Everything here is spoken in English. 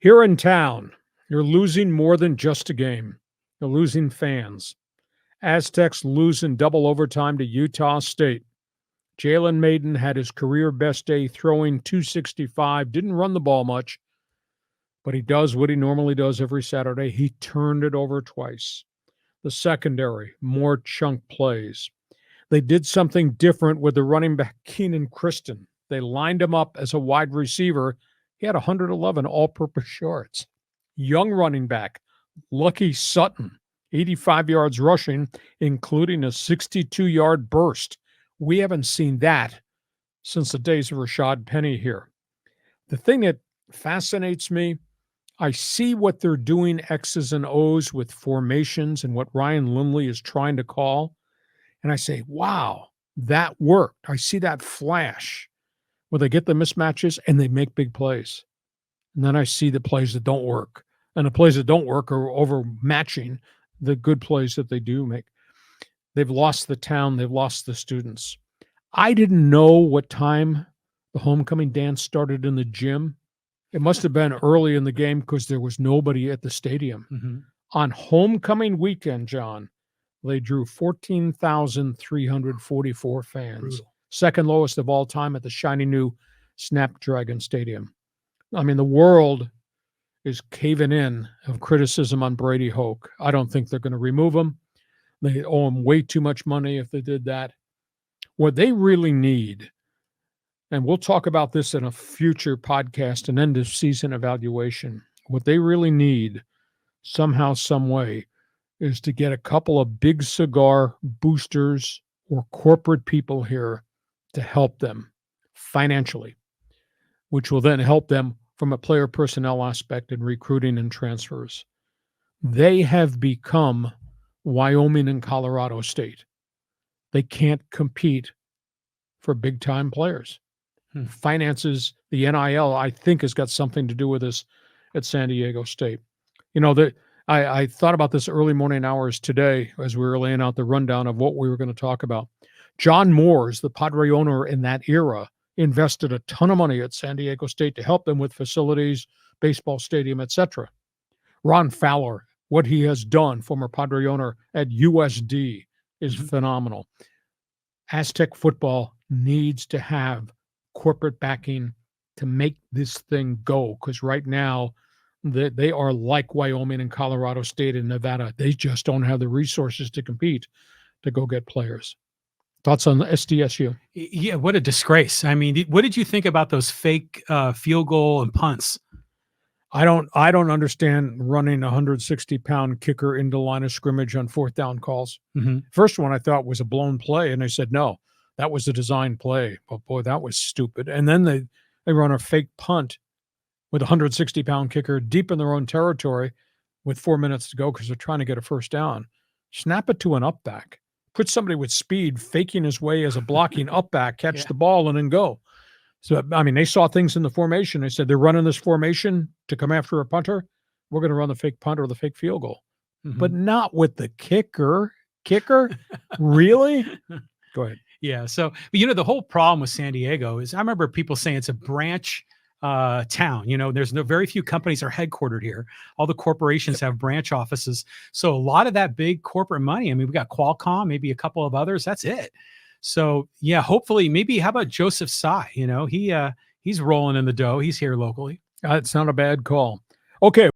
Here in town, you're losing more than just a game. You're losing fans. Aztecs lose in double overtime to Utah State. Jalen Maiden had his career best day throwing 265, didn't run the ball much, but he does what he normally does every Saturday. He turned it over twice. The secondary, more chunk plays. They did something different with the running back, Keenan Kristen. They lined him up as a wide receiver. He had 111 all-purpose yards. Young running back, Lucky Sutton, 85 yards rushing, including a 62-yard burst. We haven't seen that since the days of Rashad Penny here. The thing that fascinates me, I see what they're doing X's and O's with formations and what Ryan Lindley is trying to call. And I say, wow, that worked. I see that flash where they get the mismatches and they make big plays. And then I see the plays that don't work. And the plays that don't work are overmatching the good plays that they do make. They've lost the town. They've lost the students. I didn't know what time the homecoming dance started in the gym. It must have been early in the game because there was nobody at the stadium. Mm-hmm. On homecoming weekend, John, they drew 14,344 fans. Brutal. Second lowest of all time at the shiny new Snapdragon Stadium. I mean, the world is caving in of criticism on Brady Hoke. I don't think they're going to remove him. They owe him way too much money if they did that. What they really need, and we'll talk about this in a future podcast, an end of season evaluation. What they really need, somehow, some way, is to get a couple of big cigar boosters or corporate people here to help them financially, which will then help them from a player personnel aspect in recruiting and transfers. They have become Wyoming and Colorado State. They can't compete for big-time players. Finances, the NIL, I think, has got something to do with this at San Diego State. You know, I thought about this early morning hours today as we were laying out the rundown of what we were going to talk about. John Moores, the Padre owner in that era, invested a ton of money at San Diego State to help them with facilities, baseball stadium, etc. Ron Fowler, what he has done, former Padre owner at USD, is phenomenal. Aztec football needs to have corporate backing to make this thing go, because right now they are like Wyoming and Colorado State and Nevada. They just don't have the resources to compete to go get players. Thoughts on the SDSU? Yeah, what a disgrace. I mean, what did you think about those fake field goal and punts? I don't understand running a 160-pound kicker into line of scrimmage on fourth down calls. Mm-hmm. First one I thought was a blown play, and they said, no, that was a design play. But boy, that was stupid. And then they run a fake punt with a 160-pound kicker deep in their own territory with 4 minutes to go because they're trying to get a first down. Snap it to an up back. Put somebody with speed faking his way as a blocking up back, catch the ball, and then go. So, I mean, they saw things in the formation. They said, they're running this formation to come after a punter. We're going to run the fake punt or the fake field goal. Mm-hmm. But not with the kicker. Kicker? Really? Go ahead. Yeah. So, you know, the whole problem with San Diego is I remember people saying it's a branch town. You know, there's very few companies are headquartered here. All the corporations have branch offices. So a lot of that big corporate money, I mean, we got Qualcomm, maybe a couple of others. That's it. So yeah, hopefully, maybe how about Joseph Tsai? You know, he's rolling in the dough. He's here locally. It's not a bad call. Okay.